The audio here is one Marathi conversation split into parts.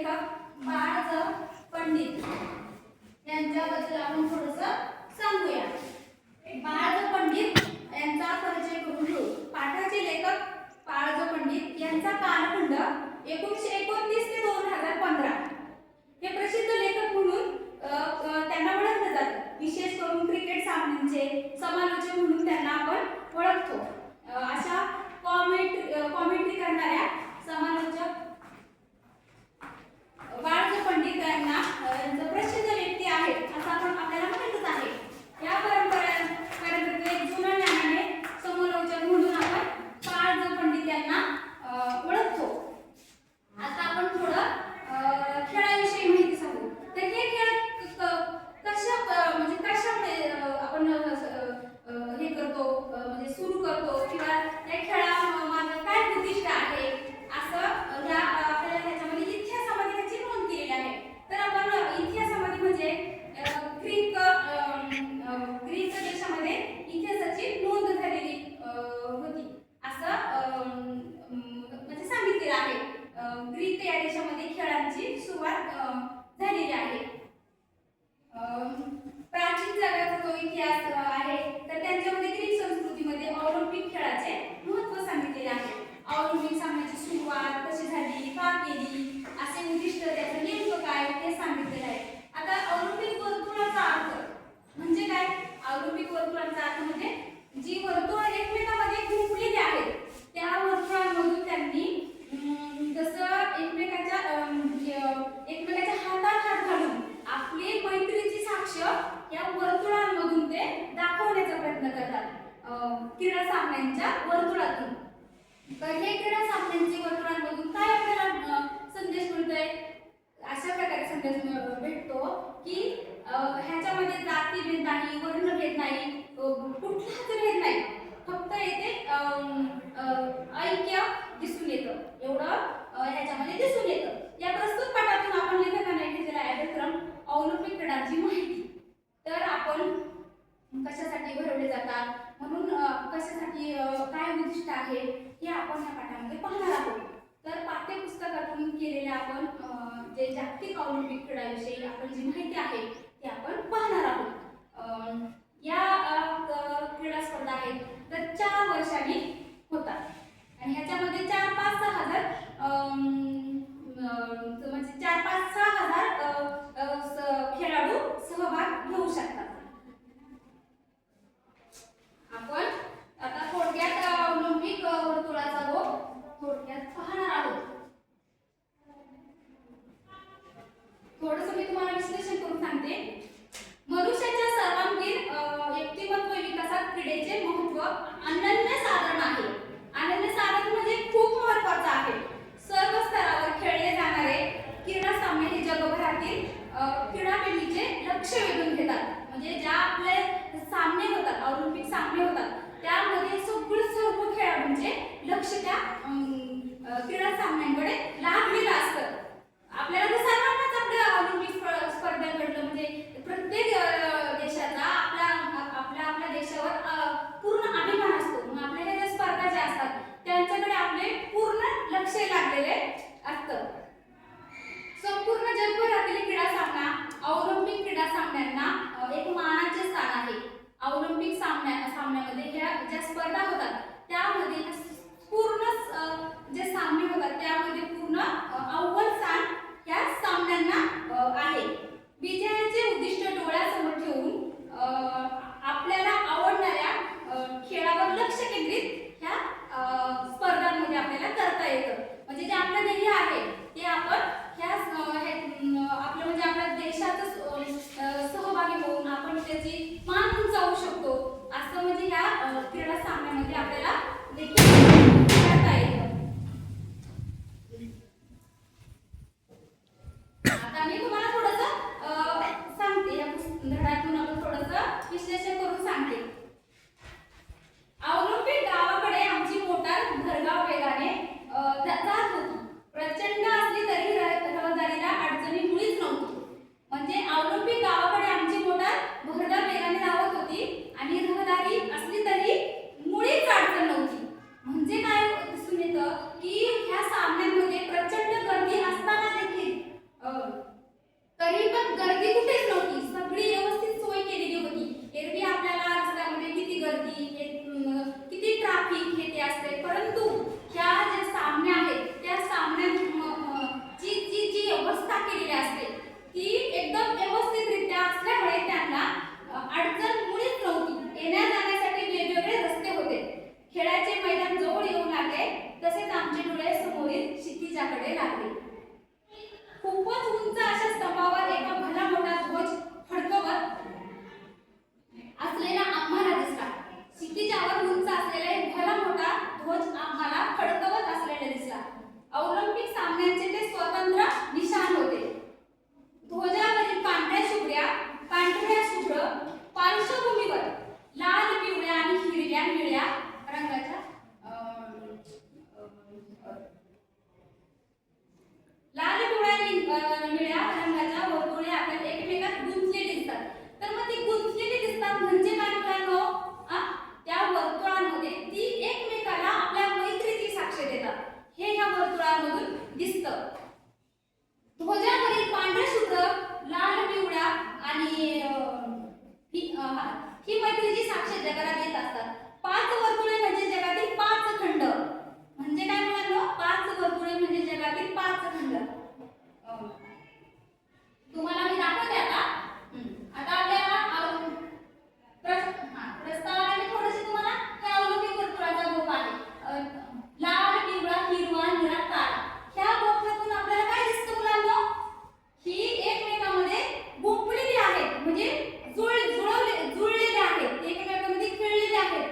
लेखक बाळ पंडित यांच्याबद्दल आपण थोडंसं सांगूया। बाळ पंडित यांचा परिचय करून घेऊ। पाठाचे लेखक बाळ पंडित यांचा कालखंड 1929 ते 2015। हे प्रसिद्ध लेखक म्हणून त्यांना ओळखलं जातं। विशेष करून क्रिकेट सामन्यांचे समालोचक म्हणून त्यांना आपण ओळखतो। अशा कॉमेंट्री करणाऱ्या समालोचक बाळ पंडित यांना प्रसिद्ध व्यक्ती आहेत असं आपण आपल्याला माहितच आहे। या परंपरेत एक जुन्या ज्ञानाने समालोचक म्हणून आपण बाळ पंडित यांना ओळखतो। आता आपण थोडं खेळाविषयी माहिती सांगू। तर हे खेळ कशामुळे आपण हे करतो म्हणजे सुरू करतो किंवा या खेळामागे काय उद्दिष्ट आहे असं आपल्याला त्याच्यामध्ये इतिहासामध्ये त्याची नोंद केलेली आहे। तर आपण इतिहासामध्ये म्हणजे ग्रीक देशामध्ये इतिहासाची नोंद झालेली होती असं म्हणजे सांगितलेलं आहे। ग्रीक या देशामध्ये खेळांची सुरुवात झालेली आहे। प्राचीन जगाचा जो इतिहास आहे तर त्यांच्यामध्ये ग्रीक संस्कृतीमध्ये ऑलिम्पिक खेळाचे महत्त्व सांगितलेले आहे। ऑलिम्पिक सामन्याची सुरुवात कशी झाली, का केली, असे उद्दिष्ट त्याचं नेमकं काय हे सांगितलेलं आहे। आता ऑलिम्पिक वर्तुळाचा अर्थ म्हणजे काय? ऑलिम्पिक वर्तुळाचा अर्थ म्हणजे जी वर्तुळ एकमेकांमध्ये गुंफलेली आहेत त्या वर्तुळांमधून त्यांनी जसं एकमेकाच्या हातात हात घालून आपली मैत्रीची साक्ष या वर्तुळांमधून ते दाखवण्याचा प्रयत्न करतात क्रीडा सामन्यांच्या वर्तुळातून। तर हे क्रीडा सामन्यांच्या वर्तुळांमधून काय आपल्याला संदेश मिळतोय? अशा प्रकारे संदेश भेटतो की ह्याच्यामध्ये जातीभेद नाही, वर्णभेद नाही, कुठलाच भेद नाही, फक्त येथे ऐक्य दिसून येतं, एवढं ह्याच्यामध्ये दिसून येतं। या प्रस्तुत पाठातून आपण लेखकाने घेतलेला अभ्यासक्रम ऑलिम्पिक क्रीडांची माहिती। तर आपण कशासाठी भरवले जातात, म्हणून कशासाठी काय उद्दिष्ट आहे हे आपण या पाठामध्ये पाहणार आहोत। तर पाठ्यपुस्तकातून केलेल्या आपण जे जागतिक ऑलिम्पिक क्रीडाविषयी आपण जी माहिती आहे ती आपण पाहणार आहोत। या क्रीडा स्पर्धा आहेत तर 4 वर्षांनी होतात आणि ह्याच्यामध्ये 4-5-6 हजार म्हणजे 4-5-6 हजार खेळाडू सहभाग घेऊ शकतात। आपण आता थोडक्यात ऑलिम्पिक वर्तुळाचा थोडक्यात पाहणार आहोत। थोडंसं मी तुम्हाला विश्लेषण करून सांगते। मनुष्याच्या सर्वांगीण व्यक्तिमत्व विकासात क्रीडेचे महत्त्व अनन्यसाधारण आहे। अनन्यसाधारण म्हणजे खूप महत्त्वाचं आहे। सर्व स्तरावर खेळले जाणारे क्रीडा सामने हे जगभरातील क्रीडाप्रेमीचे लक्ष वेधून घेतात। म्हणजे ज्या आपले सामने होतात, ऑलिम्पिक सामने होतात, त्यामध्ये सर्व खेळाडूंचे लक्ष त्या क्रीडा सामन्यांकडे लागलेलं असतं। आपल्याला तर सर्वांनाच आपल्या ऑलिम्पिक स्पर्धेकडलं म्हणजे प्रत्येक देशाचा आपल्या देशावर पूर्ण अभिमान असतो। मग आपल्या ज्या स्पर्धा ज्या असतात त्यांच्याकडे आपले पूर्ण लक्ष लागलेले असतं। संपूर्ण जगभरातील क्रीडा सामना ऑलिम्पिक क्रीडा सामन्यांना एक मानाचे स्थान आहे। ऑलिम्पिक सामन्यामध्ये ह्या ज्या स्पर्धा होतात त्यामध्ये पूर्ण जे सामने होतात त्यामध्ये पूर्ण अव्वल स्थान या तरी पण गर्दी कुठेच नव्हती, सगळी व्यवस्थित सोय केलेली होती. एरवी आपल्याला रस्त्यामध्ये किती गर्दी, किती ट्रॅफिक हे ते असते, परंतु ह्या ज्या सामन्या आहेत त्या सामन्यात जी जी जी व्यवस्था केलेली असते ती एकदम व्यवस्थितरित्या असल्यामुळे त्यांना अडचण मुळीच नव्हती. येण्या जाण्यासाठी वेगवेगळे रस्ते होते. खेळाचे मैदान जवळ येऊ लागले तसेच आमचे डोळे समोरील क्षितिजाकडे लागले. खूपच उंच अशा स्तंभावर एका भला मोठा ध्वज फडकवत असलेला आम्हाला दिसला. क्षितिजावर उंच असलेला एक भला मोठा ध्वज आम्हाला फडकवत असलेला दिसला. ऑलिम्पिक सामन्यांचे ते स्वतंत्र निशाण होते. ध्वजावरील पांढऱ्या शुभ्र पार्श्वभूमीवर लाल, पिवळ्या आणि हिरव्या निळ्या रंगाच्या लाल, पिवळ्या निळ्या रंगाच्या वर्तुळे आपल्याला एकमेकात गुंतलेली दिसतात. तर मग ती गुंतलेली दिसतात म्हणजे काय मुलांनो? त्या वर्तुळांमध्ये ती एकमेकाला आपल्या मैत्रीची साक्ष देतात. हे ह्या वर्तुळांमधून दिसतं. ध्वजावरील पांढऱ्या शुभ्र लाल, पिवळ्या आणि ही मैत्रीची साक्ष जगाला देत असतात. 5 वर्तुळे म्हणजे जगातील 5 खंड. म्हणजे काय मुलांनो? 5 वर्तुळे म्हणजे जगातील 5 खंड. तुम्हाला मी दाखवते आता. आता आपल्याला प्रस्तावाने थोडीशी तुम्हाला हे ऑलिम्पिक वर्तुळाचा गोप आहे. लाल, पिवळा, हिरवा, निळा, काळा. ह्या गोपातून आपल्याला काय दिसतं मुलांनो? ही एकमेकांमध्ये गुंफलेली आहेत, म्हणजे जुळलेले आहेत, एकमेकांमध्ये खेळलेले आहेत.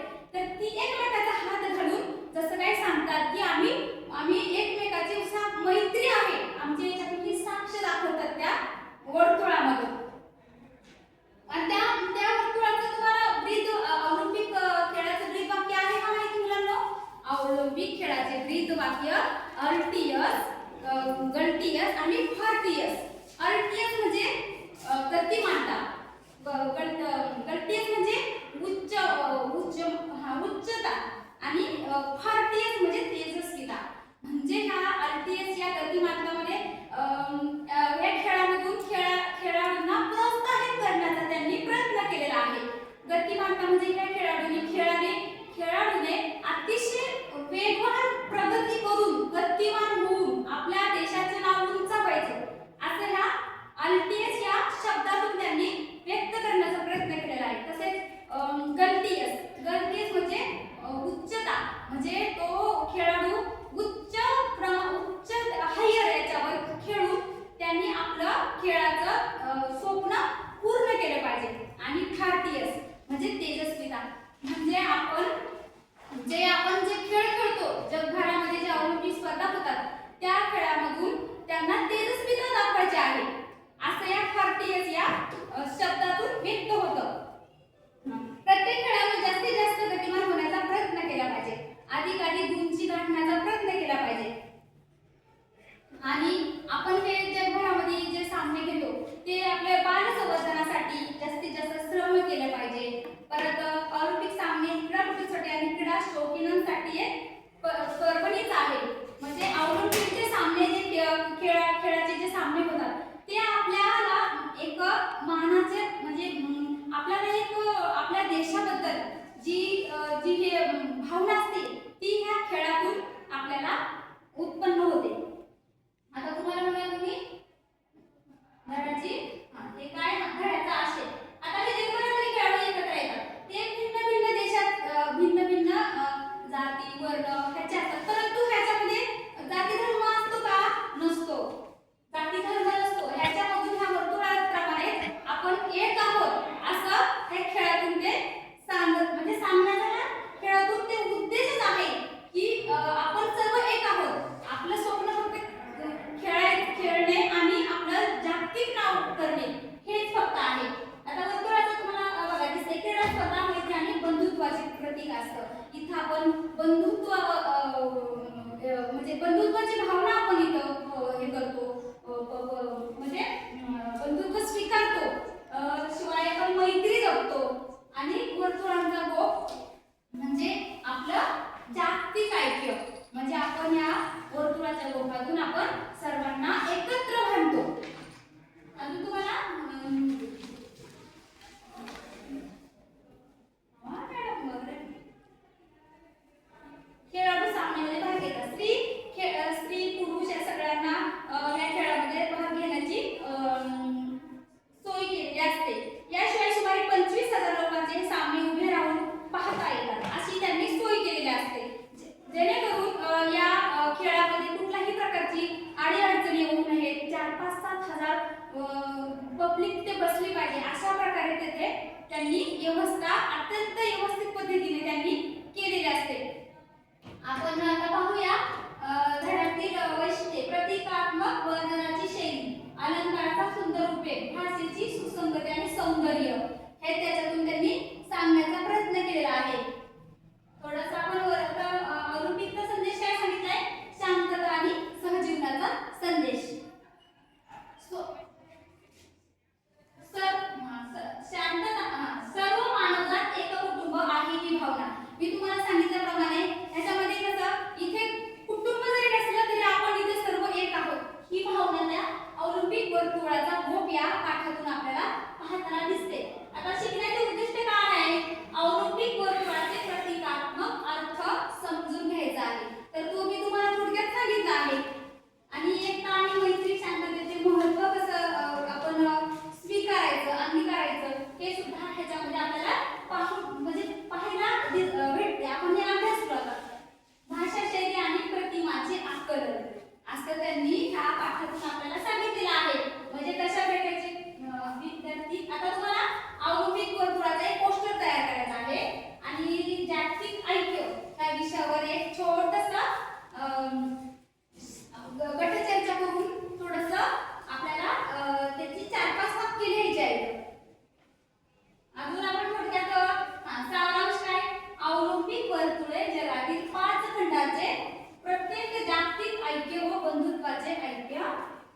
पब्लिक ते बसली पाहिजे अशा प्रकारे तेथे त्यांनी व्यवस्था अत्यंत व्यवस्थित पद्धतीने त्यांनी केलेली असते. आपण आता पाहूया धड्यातील वैशिष्ट्ये. प्रतिकात्मक वर्णनाची शैली, अलंकाराचा सुंदर उपयोग, भाषेची सुसंगती आणि सौंदर्य हे त्याच्यातून त्यांनी सांगण्याचा प्रयत्न केलेला आहे. थोडासा आपण औरुपिकचा संदेश काय सांगितलाय? शांतता आणि सहजीवनाचा संदेश. सर्व मानवजात एक कुटुंब आहे ही भावना. मी तुम्हाला सांगितल्याप्रमाणे ह्याच्यामध्ये कसं इथे कुटुंब जरी नसलं तरी आपण इथे सर्व एक आहोत ही भावना त्या औरुपिक वर्तुळाचा गोप या पाठातून आपल्याला पाहताना दिसते. आता शिकण्याचे उद्दिष्ट काय आहे? औरुपिक वर्तुळाचे प्रतिकात्मक अर्थ समजून घ्यायचा आहे. तर तो मी तुम्हाला थोडक्यात सांगितलं आहे. आणि एकता आणि मैत्री, शांततेचे महत्त्व कसं आपण स्वीकारायचं, अंगीकारायचं हे सुद्धा ह्याच्यामध्ये आपल्याला म्हणजे पाहायला भेटते. आपण हे अभ्यास करतात. भाषा शैली आणि प्रतिमाचे आकलन असं त्यांनी ह्या पाठातून आपल्याला सांगितलेलं आहे. म्हणजे कशा प्रकारचे विद्यार्थी. आता तुम्हाला औरुपिक वर्तुळाचा एक पोस्टर तयार करायचा आहे आणि जागतिक ऐक्य या विषयावर एक छोटंसं गटचर्चा करून थोडंसं आपल्याला त्याची 4-5 वाक्य लिहायची आहेत. अजून आपण थोडक्यात सारांश काय? औरुपिक वर्तुळे जगातील 5 खंडाचे प्रत्येक जागतिक ऐक्य व बंधुत्वाचे ऐक्य,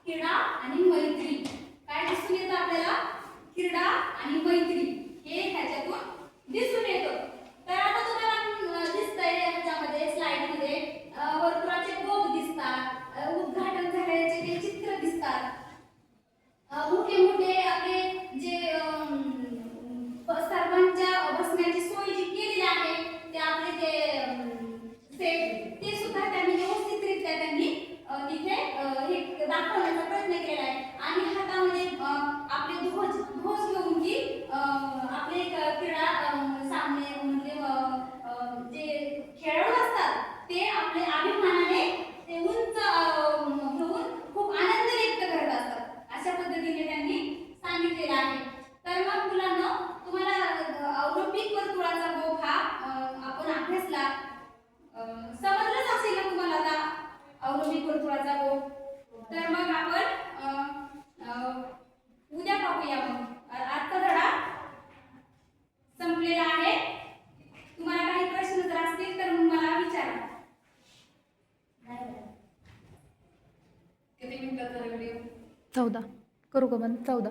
क्रीडा आणि मैत्री. काय दिसून येतं आपल्याला? क्रीडा आणि मैत्री हे ह्याच्यातून दिसून येतं. तर आता तुम्हाला दिसतंय ह्याच्यामध्ये स्लाइडमध्ये वर्तुळाचे गोप दिसतात, उद्घाटन झाल्याचे ते चित्र दिसतात, मोठे मोठे आपले जे सर्वांच्या बसण्याची सोय जी केलेली आहे ते आपले ते सेट ते सुद्धा त्यांनी व्यवस्थितरित्या त्यांनी तिथे हे दाखवण्याचा प्रयत्न केला आहे. आणि हातामध्ये आपले ध्वज घेऊन की आपले क्रीडा सामने म्हणजे जे खेळाडू असतात ते आपले अभिमानाने ते उंच घेऊन खूप आनंद व्यक्त करत असतात. अशा पद्धतीने त्यांनी सांगितलेलं आहे. तर मग मुलांना तुम्हाला औरुपिक वर्तुळाचा गोप हा आपण अभ्यासला समजलंच असेल ना तुम्हाला आता औरुपिक वर्तुळाचा गोप. तर मग आपण उद्या पाहूया. मग आजचा धडा संपलेला आहे. तुम्हाला काही प्रश्न जर असतील तर मला विचारा. किती मिनिटाचा व्हिडिओ? 14 करू का बंद? 14